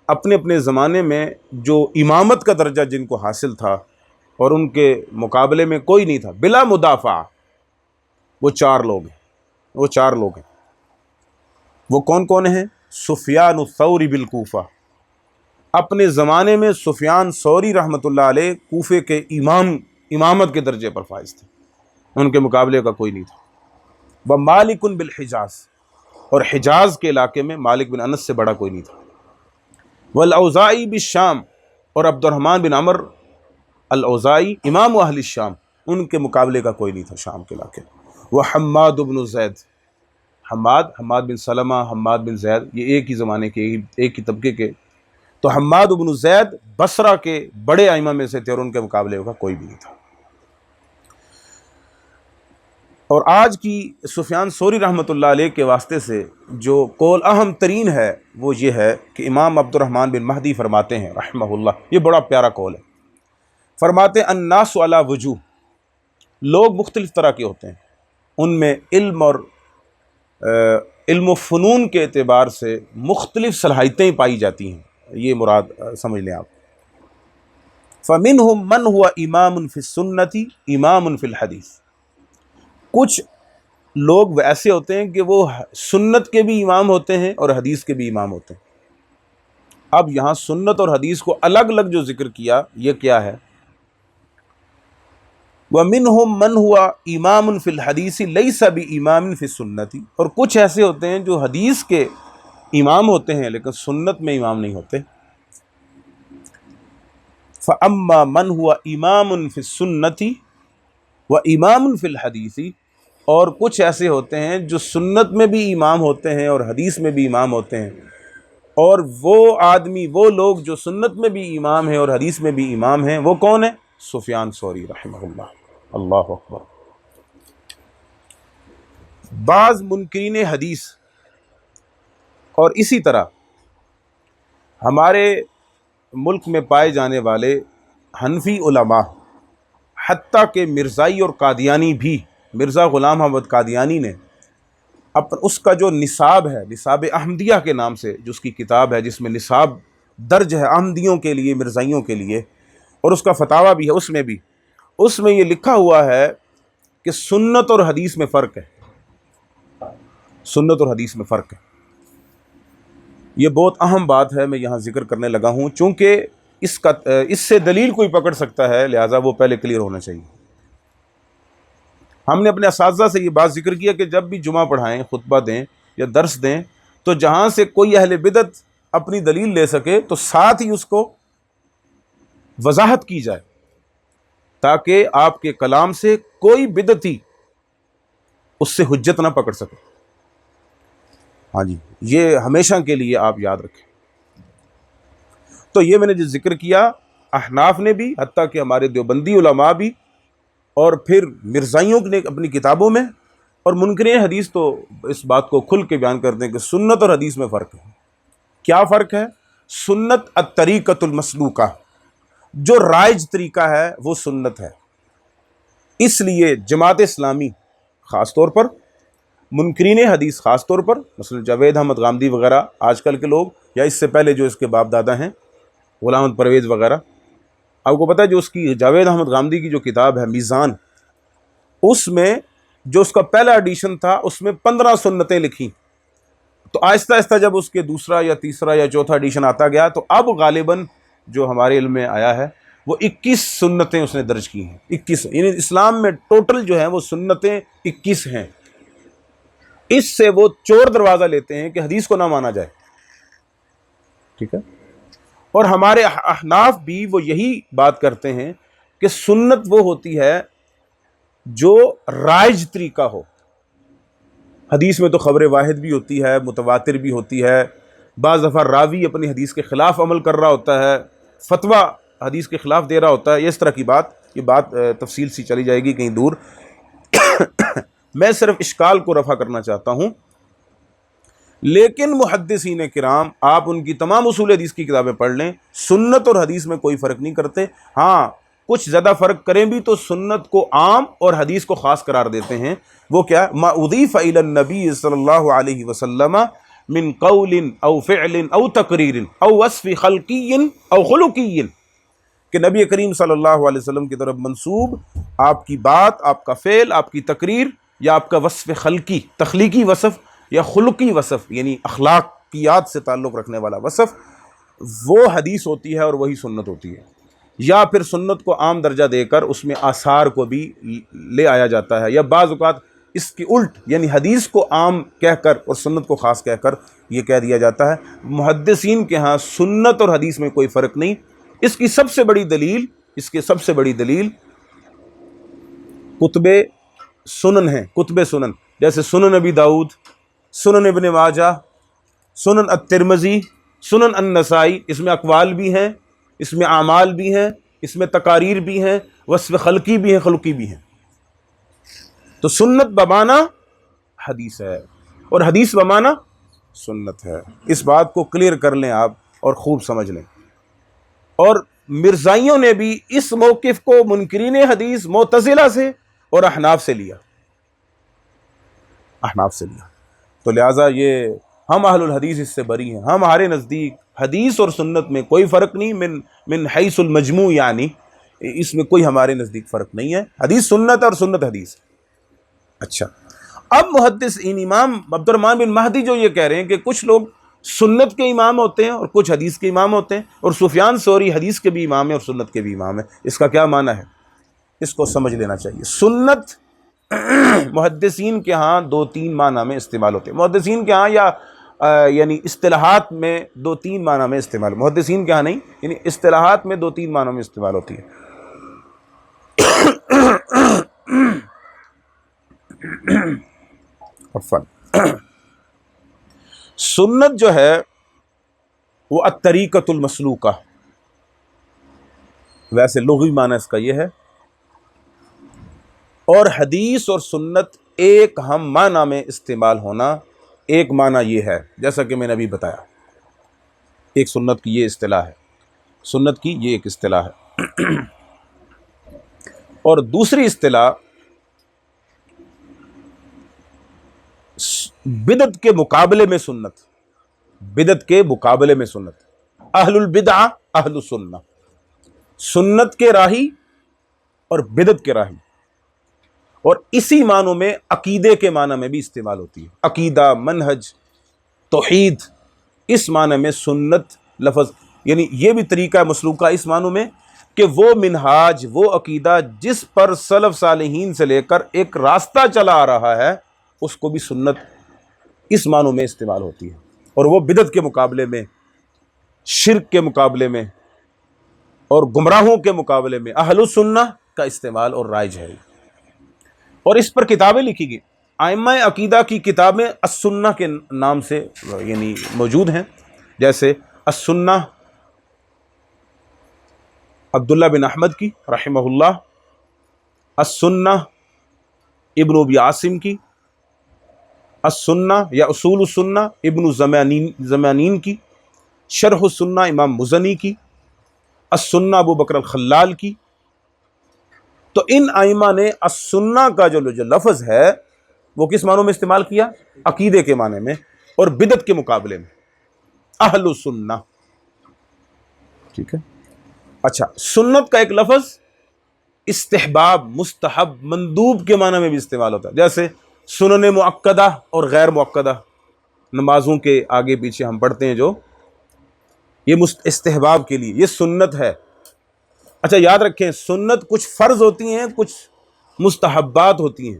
اپنے زمانے میں جو امامت کا درجہ جن کو حاصل تھا اور ان کے مقابلے میں کوئی نہیں تھا، بلا مدافع، وہ چار لوگ ہیں۔ وہ کون کون ہیں؟ سفیان الثوری بالکوفہ، اپنے زمانے میں سفیان ثوری رحمۃ اللہ علیہ کوفے کے امامت کے درجے پر فائز تھے، ان کے مقابلے کا کوئی نہیں تھا۔ وہ مالک بالحجاز، اور حجاز کے علاقے میں مالک بن انس سے بڑا کوئی نہیں تھا۔ والاوزاعی بالشام، اور عبد الرحمن بن عمر الاوزاعی امام اہل الشام، ان کے مقابلے کا کوئی نہیں تھا شام کے علاقے میں۔ وہ حماد بن زید، حماد بن سلمہ، حماد بن زید، یہ ایک ہی زمانے کے، ایک ہی طبقے کے، تو حماد بن زید بصرہ کے بڑے ائمہ میں سے تھے، اور ان کے مقابلے کا کوئی بھی نہیں تھا۔ اور آج کی سفیان ثوری رحمۃ اللہ علیہ کے واسطے سے جو قول اہم ترین ہے وہ یہ ہے کہ امام عبد الرحمن بن مہدی فرماتے ہیں رحمہ اللہ، یہ بڑا پیارا قول ہے، فرماتے ہیں الناس علی وجوہ، لوگ مختلف طرح کے ہوتے ہیں، ان میں علم اور علم و فنون کے اعتبار سے مختلف صلاحیتیں پائی جاتی ہیں، یہ مراد سمجھ لیں آپ۔ فمنہم من ہوا امام فی السنۃ امام فی الحدیث، کچھ لوگ ایسے ہوتے ہیں کہ وہ سنت کے بھی امام ہوتے ہیں اور حدیث کے بھی امام ہوتے ہیں۔ اب یہاں سنت اور حدیث کو الگ الگ جو ذکر کیا، یہ کیا ہے؟ وَمِنْهُمْ مَنْ هُوَ إِمَامٌ فِي الْحَدِيثِ لَيْسَ بِإِمَامٍ فِي السُنَّةِ، اور کچھ ایسے ہوتے ہیں جو حدیث کے امام ہوتے ہیں لیکن سنت میں امام نہیں ہوتے۔ فَأَمَّا مَنْ هُوَ إِمَامٌ فِي السُنَّةِ وَإِمَامٌ فِي الْحَدِيثِ، اور کچھ ایسے ہوتے ہیں جو سنت میں بھی امام ہوتے ہیں اور حدیث میں بھی امام ہوتے ہیں، اور وہ آدمی، وہ لوگ جو سنت میں بھی امام ہیں اور حدیث میں بھی امام ہیں، وہ کون ہیں؟ سفیان ثوری رحمہ اللہ۔ اللہ اکبر۔ بعض منکرین حدیث اور اسی طرح ہمارے ملک میں پائے جانے والے حنفی علماء، حتیٰ کہ مرزائی اور قادیانی بھی، مرزا غلام احمد قادیانی نے اس کا جو نصاب ہے، نصاب احمدیہ کے نام سے جو اس کی کتاب ہے، جس میں نصاب درج ہے احمدیوں کے لیے، مرزائیوں کے لیے، اور اس کا فتاویٰ بھی ہے، اس میں یہ لکھا ہوا ہے کہ سنت اور حدیث میں فرق ہے، سنت اور حدیث میں فرق ہے۔ یہ بہت اہم بات ہے، میں یہاں ذکر کرنے لگا ہوں، چونکہ اس سے دلیل کوئی پکڑ سکتا ہے، لہٰذا وہ پہلے کلیئر ہونا چاہیے۔ ہم نے اپنے اساتذہ سے یہ بات ذکر کیا کہ جب بھی جمعہ پڑھائیں، خطبہ دیں یا درس دیں، تو جہاں سے کوئی اہل بدعت اپنی دلیل لے سکے تو ساتھ ہی اس کو وضاحت کی جائے، تاکہ آپ کے کلام سے کوئی بدعتی اس سے حجت نہ پکڑ سکے۔ ہاں جی، یہ ہمیشہ کے لیے آپ یاد رکھیں۔ تو یہ میں نے جو ذکر کیا، احناف نے بھی، حتیٰ کہ ہمارے دیوبندی علماء بھی، اور پھر مرزائیوں نے اپنی کتابوں میں، اور منکرین حدیث تو اس بات کو کھل کے بیان کرتے ہیں کہ سنت اور حدیث میں فرق ہے۔ کیا فرق ہے؟ سنت الطریقۃ المسلوکہ، جو رائج طریقہ ہے وہ سنت ہے۔ اس لیے جماعت اسلامی خاص طور پر، منکرین حدیث خاص طور پر، مثلا جاوید احمد غامدی وغیرہ آج کل کے لوگ، یا اس سے پہلے جو اس کے باپ دادا ہیں غلام احمد پرویز وغیرہ، آپ کو پتہ ہے جو اس کی جاوید احمد غامدی کی جو کتاب ہے میزان، اس میں جو اس کا پہلا ایڈیشن تھا اس میں 15 سنتیں لکھی، تو آہستہ آہستہ جب اس کے دوسرا یا تیسرا یا چوتھا ایڈیشن آتا گیا تو اب غالباً جو ہمارے علم میں آیا ہے وہ 21 سنتیں اس نے درج کی ہیں۔ 21، یعنی اسلام میں ٹوٹل جو ہیں وہ سنتیں 21 ہیں۔ اس سے وہ چور دروازہ لیتے ہیں کہ حدیث کو نہ مانا جائے، ٹھیک ہے۔ اور ہمارے احناف بھی وہ یہی بات کرتے ہیں کہ سنت وہ ہوتی ہے جو رائج طریقہ ہو۔ حدیث میں تو خبر واحد بھی ہوتی ہے، متواتر بھی ہوتی ہے، بعض دفعہ راوی اپنی حدیث کے خلاف عمل کر رہا ہوتا ہے، فتویٰ حدیث کے خلاف دے رہا ہوتا ہے، اس طرح کی بات، یہ بات تفصیل سی چلی جائے گی کہیں دور۔ میں صرف اشکال کو رفع کرنا چاہتا ہوں۔ لیکن محدثین کرام، آپ ان کی تمام اصول حدیث کی کتابیں پڑھ لیں، سنت اور حدیث میں کوئی فرق نہیں کرتے۔ ہاں کچھ زیادہ فرق کریں بھی تو سنت کو عام اور حدیث کو خاص قرار دیتے ہیں۔ وہ کیا؟ ما اضیف الی النبی صلی اللہ علیہ وسلم من قول او فعل او تقریر او وصف خلقی او خلقی، کہ نبی کریم صلی اللہ علیہ وسلم کی طرف منسوب آپ کی بات، آپ کا فعل، آپ کی تقریر یا آپ کا وصف خلقی، تخلیقی وصف یا خلقی وصف، یعنی اخلاقیات سے تعلق رکھنے والا وصف، وہ حدیث ہوتی ہے اور وہی سنت ہوتی ہے۔ یا پھر سنت کو عام درجہ دے کر اس میں آثار کو بھی لے آیا جاتا ہے، یا بعض اوقات اس کی الٹ، یعنی حدیث کو عام کہہ کر اور سنت کو خاص کہہ کر یہ کہہ دیا جاتا ہے۔ محدثین کے ہاں سنت اور حدیث میں کوئی فرق نہیں۔ اس کی سب سے بڑی دلیل کتب سنن ہیں، کتب سنن جیسے سنن ابی داؤد، سنن ابن ماجہ، سنن الترمذی، سنن النسائی۔ اس میں اقوال بھی ہیں، اس میں اعمال بھی ہیں، اس میں تقاریر بھی ہیں، وصف خلقی بھی ہیں، خلقی بھی ہیں۔ تو سنت بمعنی حدیث ہے اور حدیث بمعنی سنت ہے۔ اس بات کو کلیئر کر لیں آپ اور خوب سمجھ لیں۔ اور مرزائیوں نے بھی اس موقف کو منکرین حدیث معتزلہ سے اور احناف سے لیا، تو لہٰذا یہ ہم اہل الحدیث اس سے بری ہیں۔ ہمارے نزدیک حدیث اور سنت میں کوئی فرق نہیں، من حیث المجموع، یعنی اس میں کوئی ہمارے نزدیک فرق نہیں ہے۔ حدیث سنت اور سنت حدیث۔ اچھا، اب محدث امام عبد الرحمن بن مہدی جو یہ کہہ رہے ہیں کہ کچھ لوگ سنت کے امام ہوتے ہیں اور کچھ حدیث کے امام ہوتے ہیں، اور سفیان ثوری حدیث کے بھی امام ہیں اور سنت کے بھی امام ہیں، اس کا کیا معنی ہے؟ اس کو سمجھ لینا چاہیے۔ سنت محدثین کے ہاں 2-3 معنی میں استعمال ہوتے ہیں۔ محدثین کے ہاں یعنی اصطلاحات میں 2-3 معنی میں استعمال، محدثین کے ہاں نہیں، یعنی اصطلاحات میں 2-3 معنی میں استعمال ہوتی ہے۔ سنت جو ہے وہ الطریقۃ المسلوکہ، ویسے لغوی معنی اس کا یہ ہے، اور حدیث اور سنت ایک ہم معنی میں استعمال ہونا، ایک معنی یہ ہے جیسا کہ میں نے ابھی بتایا، ایک سنت کی یہ اصطلاح ہے، سنت کی یہ ایک اصطلاح ہے۔ اور دوسری اصطلاح بدعت کے مقابلے میں سنت، بدعت کے مقابلے میں سنت، اہل البدع اہل السنہ، سنت کے راہی اور بدعت کے راہی۔ اور اسی معنوں میں عقیدے کے معنی میں بھی استعمال ہوتی ہے، عقیدہ، منہج، توحید، اس معنی میں سنت لفظ، یعنی یہ بھی طریقہ مسلوکہ اس معنوں میں کہ وہ منہاج، وہ عقیدہ جس پر سلف صالحین سے لے کر ایک راستہ چلا آ رہا ہے، اس کو بھی سنت اس معنوں میں استعمال ہوتی ہے۔ اور وہ بدعت کے مقابلے میں، شرک کے مقابلے میں اور گمراہوں کے مقابلے میں اہل السنہ کا استعمال اور رائج ہے۔ اور اس پر کتابیں لکھی گئی، ائمہ عقیدہ کی کتابیں السنہ کے نام سے یعنی موجود ہیں، جیسے السنہ عبداللہ بن احمد کی رحمہ اللہ، السنہ ابن ابی عاصم کی، السنہ یا اصول السنہ ابن زمانین کی، شرح السنہ امام مزنی کی، السنہ ابو بکر الخلال کی۔ تو ان ائمہ نے السنہ کا جو لفظ ہے وہ کس معنوں میں استعمال کیا؟ عقیدے کے معنی میں، اور بدعت کے مقابلے میں اہل السنہ، ٹھیک ہے۔ اچھا، سنت کا ایک لفظ استحباب، مستحب، مندوب کے معنی میں بھی استعمال ہوتا ہے، جیسے سنن مؤکدہ اور غیر مؤکدہ، نمازوں کے آگے پیچھے ہم پڑھتے ہیں جو، یہ استحباب کے لیے، یہ سنت ہے۔ اچھا یاد رکھیں، سنت کچھ فرض ہوتی ہیں، کچھ مستحبات ہوتی ہیں۔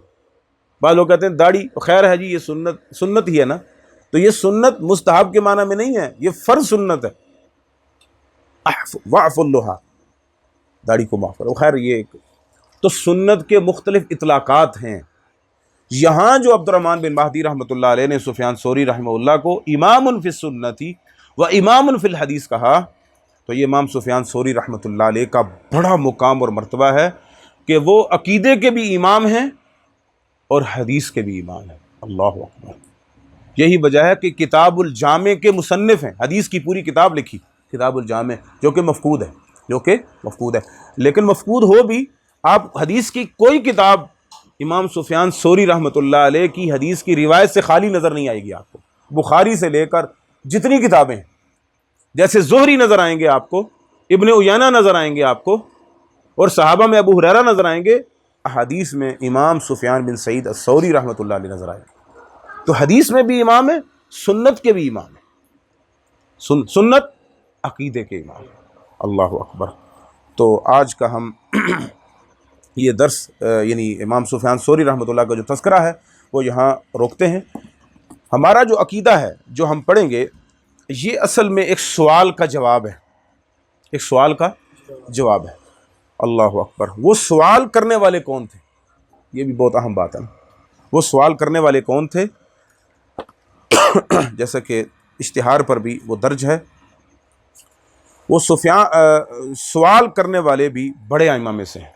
بعض لوگ کہتے ہیں داڑھی خیر ہے جی، یہ سنت ہی ہے نا، تو یہ سنت مستحب کے معنی میں نہیں ہے، یہ فرض سنت ہے۔ واعف اللحى، داڑھی کو معاف کرو، خیر یہ ایک تو سنت کے مختلف اطلاقات ہیں۔ یہاں جو عبد الرحمن بن مہدی رحمۃ اللہ علیہ نے سفیان ثوری رحمہ اللہ کو امام فی السنتی و امام فی الحدیث کہا، تو یہ امام سفیان ثوری رحمۃ اللہ علیہ کا بڑا مقام اور مرتبہ ہے کہ وہ عقیدے کے بھی امام ہیں اور حدیث کے بھی امام ہیں۔ اللہ اکبر۔ یہی وجہ ہے کہ کتاب الجامع کے مصنف ہیں، حدیث کی پوری کتاب لکھی کتاب الجامع، جو کہ مفقود ہے، لیکن مفقود ہو بھی آپ حدیث کی کوئی کتاب امام سفیان ثوری رحمۃ اللہ علیہ کی حدیث کی روایت سے خالی نظر نہیں آئے گی آپ کو، بخاری سے لے کر جتنی کتابیں ہیں، جیسے زہری نظر آئیں گے آپ کو، ابن عیینہ نظر آئیں گے آپ کو، اور صحابہ میں ابو ہریرہ نظر آئیں گے، احادیث میں امام سفیان بن سعید الثوری رحمۃ اللہ علیہ نظر آئیں گے۔ تو حدیث میں بھی امام ہے، سنت کے بھی امام ہے، سنت عقیدے کے امام ہے۔ اللہ اکبر۔ تو آج کا ہم یہ درس یعنی امام سفیان ثوری رحمۃ اللہ کا جو تذکرہ ہے وہ یہاں روکتے ہیں۔ ہمارا جو عقیدہ ہے جو ہم پڑھیں گے، یہ اصل میں ایک سوال کا جواب ہے، ایک سوال کا جواب ہے۔ اللہ اکبر۔ وہ سوال کرنے والے کون تھے؟ یہ بھی بہت اہم بات ہے نا۔ وہ سوال کرنے والے کون تھے؟ جیسا کہ اشتہار پر بھی وہ درج ہے، وہ سوال کرنے والے بھی بڑے ائمہ میں سے ہیں،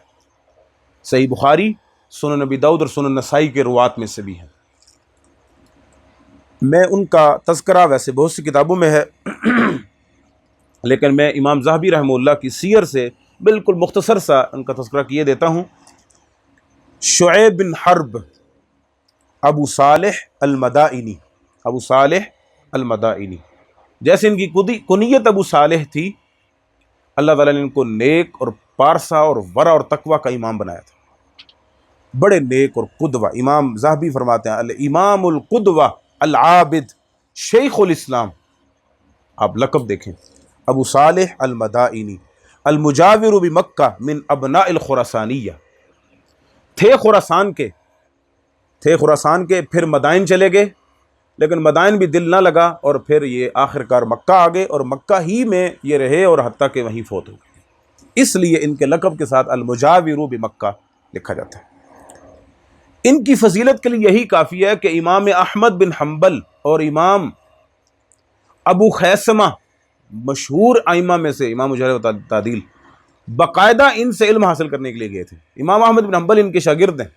صحیح بخاری، سنن نبی داؤد اور سنن نسائی کے روات میں سے بھی ہیں۔ میں ان کا تذکرہ ویسے بہت سی کتابوں میں ہے، لیکن میں امام ذہبی رحمہ اللہ کی سیر سے بالکل مختصر سا ان کا تذکرہ کیے دیتا ہوں۔ شعیب بن حرب ابو صالح المدائنی، ابو صالح المدائنی، جیسے ان کی کنیت ابو صالح تھی، اللہ تعالیٰ نے ان کو نیک اور پارسا اور ورع اور تقوی کا امام بنایا تھا، بڑے نیک اور قدوہ۔ امام ذہبی فرماتے ہیں الامام القدوہ العابد شیخ الاسلام، آپ لقب دیکھیں، ابو صالح المدائنی المجاور بمکہ من ابناء الخراسانیہ، تھے خراسان کے، پھر مدائن چلے گئے، لیکن مدائن بھی دل نہ لگا، اور پھر یہ آخر کار مکہ آ گئے، اور مکہ ہی میں یہ رہے، اور حتیٰ کہ وہیں فوت ہو گئے۔ اس لیے ان کے لقب کے ساتھ المجاور بمکہ لکھا جاتا ہے۔ ان کی فضیلت کے لیے یہی کافی ہے کہ امام احمد بن حنبل اور امام ابو خیثمہ، مشہور ائمہ میں سے، امام جرح و تعدیل، باقاعدہ ان سے علم حاصل کرنے کے لیے گئے تھے۔ امام احمد بن حنبل ان کے شاگرد ہیں،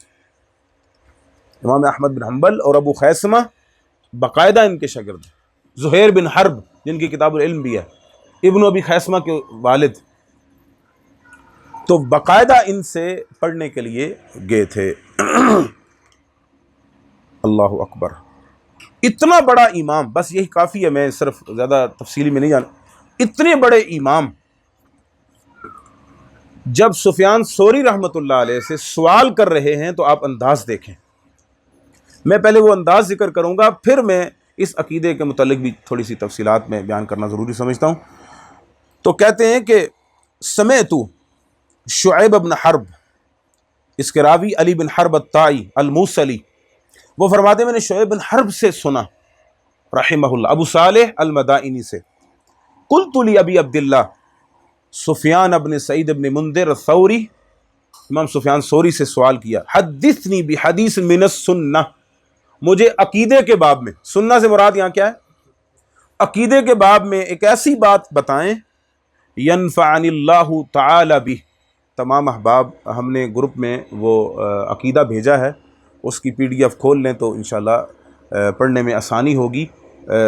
امام احمد بن حنبل اور ابو خیثمہ باقاعدہ ان کے شاگرد ہیں۔ زہیر بن حرب جن کی کتاب العلم بھی ہے، ابن ابی خیثمہ کے والد، تو باقاعدہ ان سے پڑھنے کے لیے گئے تھے۔ اللہ اکبر۔ اتنا بڑا امام، بس یہی کافی ہے، میں صرف زیادہ تفصیلی میں نہیں جانا۔ اتنے بڑے امام جب سفیان ثوری رحمۃ اللہ علیہ سے سوال کر رہے ہیں تو آپ انداز دیکھیں۔ میں پہلے وہ انداز ذکر کروں گا، پھر میں اس عقیدے کے متعلق بھی تھوڑی سی تفصیلات میں بیان کرنا ضروری سمجھتا ہوں۔ تو کہتے ہیں کہ سمعت شعیب بن حرب، اس کے راوی علی بن حرب الطائی الموصلی، وہ فرماتے ہیں میں نے شعیب بن حرب سے سنا رحمہ اللہ، ابو صالح المدائنی سے، قلت لی ابی عبداللہ سفیان بن سعید بن منذر الثوری، امام سفیان ثوری سے سوال کیا، حدثنی بحدیث من السنہ، مجھے عقیدے کے باب میں، سنہ سے مراد یہاں کیا ہے؟ عقیدے کے باب میں ایک ایسی بات بتائیں، ینفعنی اللہ تعالی بہ۔ تمام احباب، ہم نے گروپ میں وہ عقیدہ بھیجا ہے، اس کی PDF کھول لیں تو انشاءاللہ پڑھنے میں آسانی ہوگی۔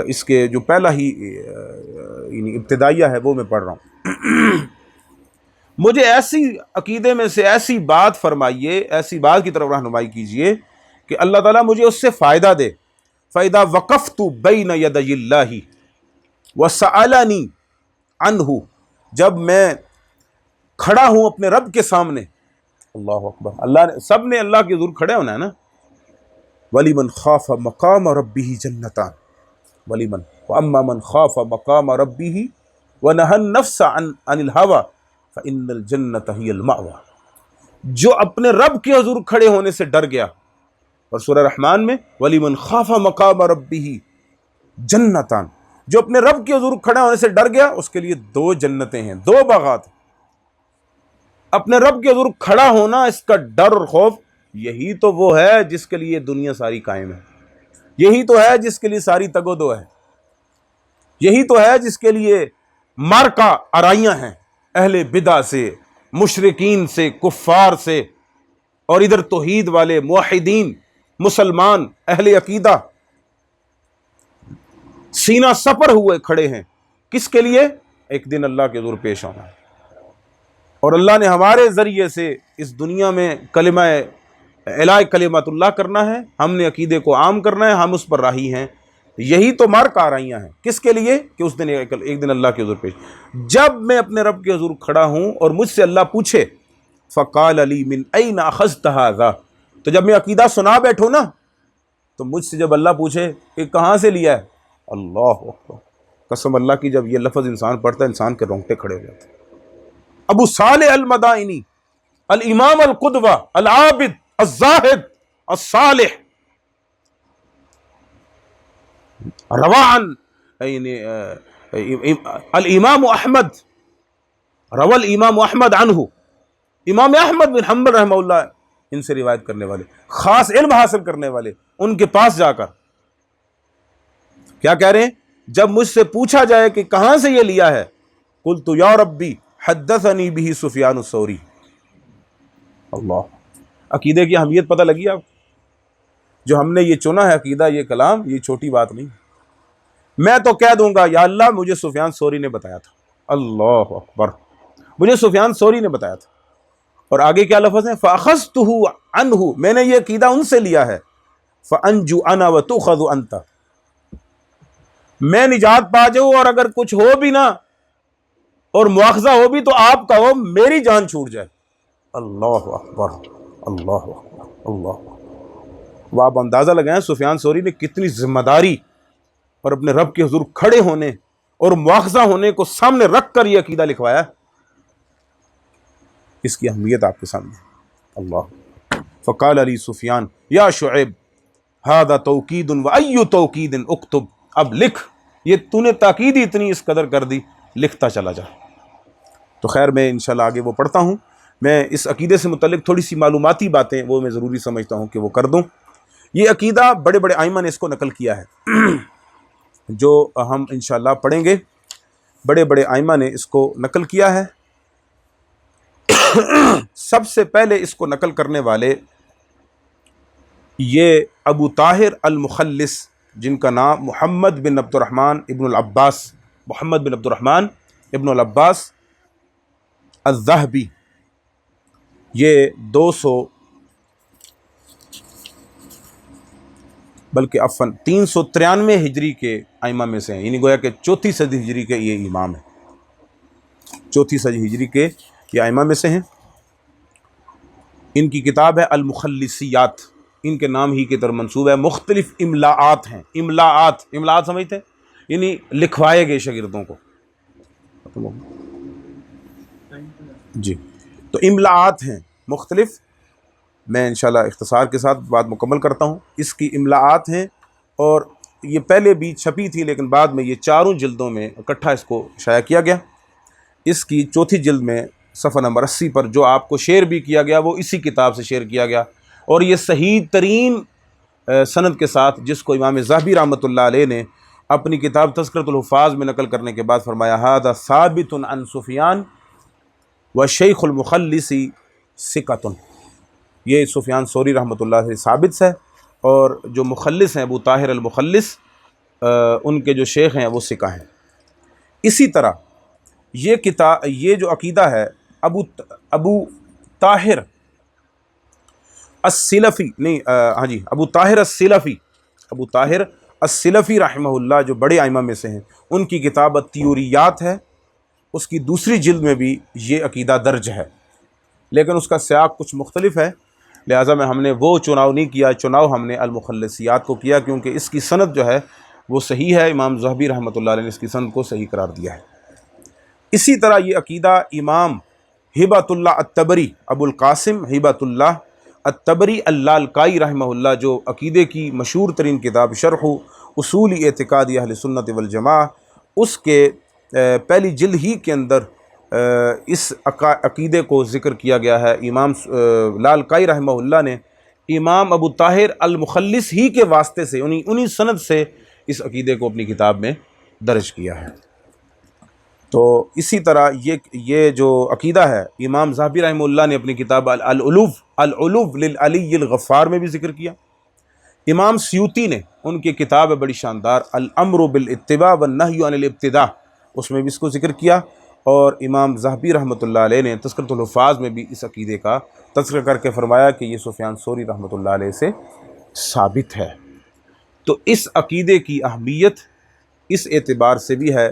اس کے جو پہلا ہی یعنی ابتدائیہ ہے وہ میں پڑھ رہا ہوں۔ مجھے ایسی عقیدے میں سے ایسی بات فرمائیے، ایسی بات کی طرف رہنمائی کیجئے کہ اللہ تعالیٰ مجھے اس سے فائدہ دے۔ فَإِذَا وَقَفْتُ بَيْنَ يَدَيِ اللَّهِ وَسَأَلَنِي عَنْهُ، جب میں کھڑا ہوں اپنے رب کے سامنے اللہ اکبر. اللہ نے سب نے اللہ کے حضور کھڑے ہونا ہے نا. وَلِمَنْ خَافَ مَقَامَ رَبِّهِ جَنَّتَانِ وَلِمَنْ وَأَمَّا مَنْ خَافَ مَقَامَ رَبِّهِ وَنَهَى النَّفْسَ عَنِ الْهَوَىٰ فَإِنَّ الْجَنَّةَ هِيَ الْمَأْوَىٰ. جو اپنے رب کے حضور کھڑے ہونے سے ڈر گیا. اور سورہ رحمان میں وَلِمَنْ خَافَ مَقَامَ رَبِّهِ جَنَّتَانِ، جو اپنے رب کے حضور کھڑے ہونے سے ڈر گیا اس کے لیے 2 جنتیں ہیں، 2 باغات. اپنے رب کے حضور کھڑا ہونا، اس کا ڈر اور خوف، یہی تو وہ ہے جس کے لیے دنیا ساری قائم ہے. یہی تو ہے جس کے لیے ساری تگ و دو ہے. یہی تو ہے جس کے لیے مارکا آرائیاں ہیں اہل بدع سے، مشرکین سے، کفار سے، اور ادھر توحید والے موحدین مسلمان اہل عقیدہ سینہ سپر ہوئے کھڑے ہیں. کس کے لیے؟ ایک دن اللہ کے حضور پیش آنا ہے، اور اللہ نے ہمارے ذریعے سے اس دنیا میں کلمہ اعلاء کلمت اللہ کرنا ہے. ہم نے عقیدے کو عام کرنا ہے، ہم اس پر راہی ہیں. یہی تو مارکا آرائیاں ہیں. کس کے لیے؟ کہ اس دن ایک دن اللہ کے حضور پیش. جب میں اپنے رب کے حضور کھڑا ہوں اور مجھ سے اللہ پوچھے فقال علی من این اخذت ھذا، تو جب میں عقیدہ سنا بیٹھوں نا، تو مجھ سے جب اللہ پوچھے کہ کہاں سے لیا ہے، اللہ اکبر، قسم اللہ کی، جب یہ لفظ انسان پڑھتا ہے انسان کے رونگٹے کھڑے ہو جاتے ہیں. ابو صالح المدائنی، الامام القدوہ، العابد، الزاہد، الصالح، روان الامام احمد، روى الامام احمد عنہ، امام احمد بن حنبل رحمہ اللہ ان سے روایت کرنے والے، خاص علم حاصل کرنے والے، ان کے پاس جا کر کیا کہہ رہے ہیں؟ جب مجھ سے پوچھا جائے کہ کہاں سے یہ لیا ہے، قلت یا ربی حدثنی بہ سفیان الثوری. اللہ، عقیدے کی اہمیت پتہ لگی آپ؟ جو ہم نے یہ چنا ہے عقیدہ، یہ کلام، یہ چھوٹی بات نہیں. میں تو کہہ دوں گا یا اللہ مجھے سفیان ثوری نے بتایا تھا. اللہ اکبر، مجھے سفیان ثوری نے بتایا تھا. اور آگے کیا لفظ ہیں؟ فَأَخَذْتُهُ عَنْهُ، میں نے یہ عقیدہ ان سے لیا ہے. فَأَنْجُ أَنَا وَتُؤْخَذُ أَنْتَ، میں نجات پا جاؤں اور اگر کچھ ہو بھی نہ اور مواخذہ ہو بھی تو آپ کا ہو، میری جان چھوٹ جائے. اللہ اکبر، اللہ اکبر، اللہ اکبر. وہ آپ اندازہ لگائیں سفیان ثوری نے کتنی ذمہ داری اور اپنے رب کے حضور کھڑے ہونے اور مواخذہ ہونے کو سامنے رکھ کر یہ عقیدہ لکھوایا. اس کی اہمیت آپ کے سامنے. اللہ. فقال علی سفیان یا شعیب ھذا توکید وای توکید اکتب، اب لکھ، یہ تو نے تاکید ہی اتنی اس قدر کر دی، لکھتا چلا جا. تو خیر میں انشاءاللہ آگے وہ پڑھتا ہوں. میں اس عقیدے سے متعلق تھوڑی سی معلوماتی باتیں وہ میں ضروری سمجھتا ہوں کہ وہ کر دوں. یہ عقیدہ بڑے بڑے ائمہ نے اس کو نقل کیا ہے جو ہم انشاءاللہ پڑھیں گے. بڑے بڑے ائمہ نے اس کو نقل کیا ہے. سب سے پہلے اس کو نقل کرنے والے یہ ابو طاہر المخلص، جن کا نام محمد بن عبد الرحمن ابن العباس، محمد بن عبد الرحمن ابن العباس الذہبی، یہ 200 بلکہ عفواً 393 ہجری کے ائمہ میں سے ہیں. یعنی گویا کہ 4تھی صدی ہجری کے یہ امام ہیں، 4تھی صدی ہجری کے یہ ائمہ میں سے ہیں. ان کی کتاب ہے المخلصیات، ان کے نام ہی کی طرف منسوب ہے. مختلف املاعات ہیں. املاعات سمجھتے ہیں؟ یعنی لکھوائے گئے شاگردوں کو. جی، تو املاعات ہیں مختلف. میں انشاءاللہ اختصار کے ساتھ بات مکمل کرتا ہوں. اس کی املاعات ہیں اور یہ پہلے بھی چھپی تھی لیکن بعد میں یہ 4 جلدوں میں اکٹھا اس کو شائع کیا گیا. اس کی 4تھی جلد میں صفحہ نمبر 80 پر جو آپ کو شیئر بھی کیا گیا وہ اسی کتاب سے شیئر کیا گیا، اور یہ صحیح ترین سند کے ساتھ، جس کو امام ذہبی رحمۃ اللہ علیہ نے اپنی کتاب تذکرۃ الحفاظ میں نقل کرنے کے بعد فرمایا ھذا ثابت عن سفیان وشیخ المخلص ثقۃ، یہ سفیان ثوری رحمۃ اللہ سے ثابت ہے، اور جو مخلص ہیں ابو طاہر المخلص، ان کے جو شیخ ہیں وہ ثقہ ہیں. اسی طرح یہ کتاب، یہ جو عقیدہ ہے ابو طاہر السلفی، نہیں ہاں جی، ابو طاہر السلفی، ابو طاہر السلفی رحمہ اللہ جو بڑے ائمہ میں سے ہیں، ان کی کتاب التیوریات ہے. اس کی 2ری جلد میں بھی یہ عقیدہ درج ہے. لیکن اس کا سیاق کچھ مختلف ہے، لہٰذا ہم نے وہ چناؤ نہیں کیا، چناؤ ہم نے المخلصیات کو کیا، کیونکہ اس کی سند جو ہے وہ صحیح ہے، امام ذہبی رحمۃ اللہ علیہ نے اس کی سند کو صحیح قرار دیا ہے۔ اسی طرح یہ عقیدہ امام ہبۃ اللہ الطبری، ابو القاسم ہبۃ اللہ الطبری اللالکائی رحمہ اللہ، جو عقیدے کی مشہور ترین کتاب شرح اصول اعتقاد اہل سنت والجماعہ، اس کے پہلی جلد ہی کے اندر اس عقیدے کو ذکر کیا گیا ہے۔ امام لالکائی رحمہ اللہ نے امام ابو طاہر المخلص ہی کے واسطے سے انہی سند سے اس عقیدے کو اپنی کتاب میں درج کیا ہے۔ تو اسی طرح یہ جو عقیدہ ہے امام ذہبی رحمہ اللہ نے اپنی کتاب العلو للعلی الغفار میں بھی ذکر کیا۔ امام سیوطی نے ان کی کتاب ہے بڑی شاندار الامر بالاتباع والنہی عن الابتداع، اس میں بھی اس کو ذکر کیا، اور امام ذہبی رحمۃ اللہ علیہ نے تذکرۃ الحفاظ میں بھی اس عقیدے کا تذکرہ کر کے فرمایا کہ یہ سفیان ثوری رحمۃ اللہ علیہ سے ثابت ہے۔ تو اس عقیدے کی اہمیت اس اعتبار سے بھی ہے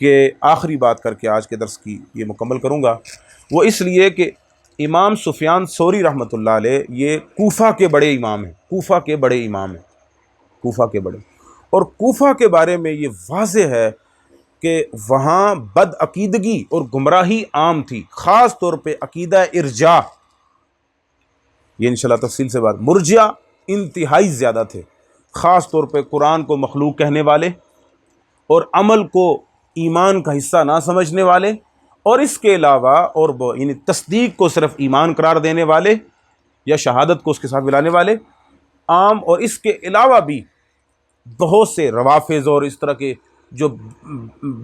کہ آخری بات کر کے آج کے درس کی یہ مکمل کروں گا، وہ اس لیے کہ امام سفیان ثوری رحمۃ اللہ علیہ یہ کوفہ کے بڑے امام ہیں، کوفہ کے بڑے امام ہیں، کوفہ کے بڑے، اور کوفہ کے بارے میں یہ واضح ہے کہ وہاں بد عقیدگی اور گمراہی عام تھی، خاص طور پہ عقیدہ ارجاء، یہ انشاءاللہ تفصیل سے بات، مرجئہ انتہائی زیادہ تھے، خاص طور پہ قرآن کو مخلوق کہنے والے اور عمل کو ایمان کا حصہ نہ سمجھنے والے، اور اس کے علاوہ اور یعنی تصدیق کو صرف ایمان قرار دینے والے یا شہادت کو اس کے ساتھ ملانے والے عام، اور اس کے علاوہ بھی بہت سے روافظ اور اس طرح کے جو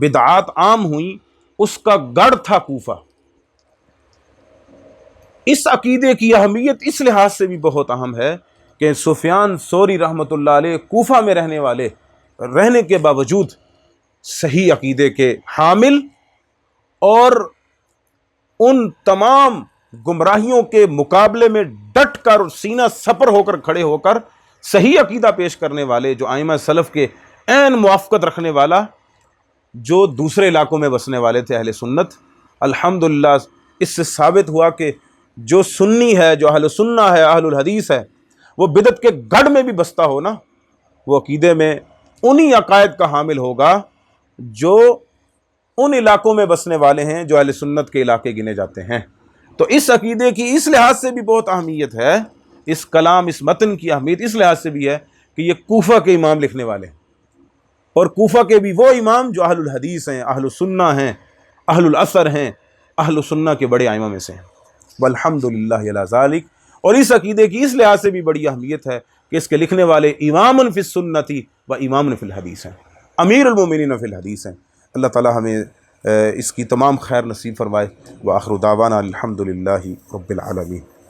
بدعات عام ہوئیں، اس کا گڑھ تھا کوفہ۔ اس عقیدے کی اہمیت اس لحاظ سے بھی بہت اہم ہے کہ سفیان ثوری رحمۃ اللہ علیہ کوفہ میں رہنے کے باوجود صحیح عقیدے کے حامل اور ان تمام گمراہیوں کے مقابلے میں ڈٹ کر سینہ سپر ہو کر کھڑے ہو کر صحیح عقیدہ پیش کرنے والے، جو ائمہ سلف کے عین موافقت رکھنے والا، جو دوسرے علاقوں میں بسنے والے تھے اہل سنت، الحمدللہ اس سے ثابت ہوا کہ جو سنی ہے، جو اہل سنہ ہے، اہل الحدیث ہے، وہ بدعت کے گڑھ میں بھی بستا ہو نا، وہ عقیدے میں انہی عقائد کا حامل ہوگا جو ان علاقوں میں بسنے والے ہیں جو اہل سنت کے علاقے گنے جاتے ہیں۔ تو اس عقیدے کی اس لحاظ سے بھی بہت اہمیت ہے، اس کلام، اس متن کی اہمیت اس لحاظ سے بھی ہے کہ یہ کوفہ کے امام لکھنے والے ہیں، اور کوفہ کے بھی وہ امام جو اہل الحدیث ہیں، اہل سنہ ہیں، اہل الاثر ہیں، اہل سنہ کے بڑے ائمہ میں سے ہیں، والحمدللہ علی ذالک۔ اور اس عقیدے کی اس لحاظ سے بھی بڑی اہمیت ہے کہ اس کے لکھنے والے امام فی السنۃ و امام فی الحدیث ہیں، امیر المومنین فی الحدیث ہیں۔ اللہ تعالی ہمیں اس کی تمام خیر نصیب فرمائے۔ وآخر دعوانا الحمدللہ رب العالمین۔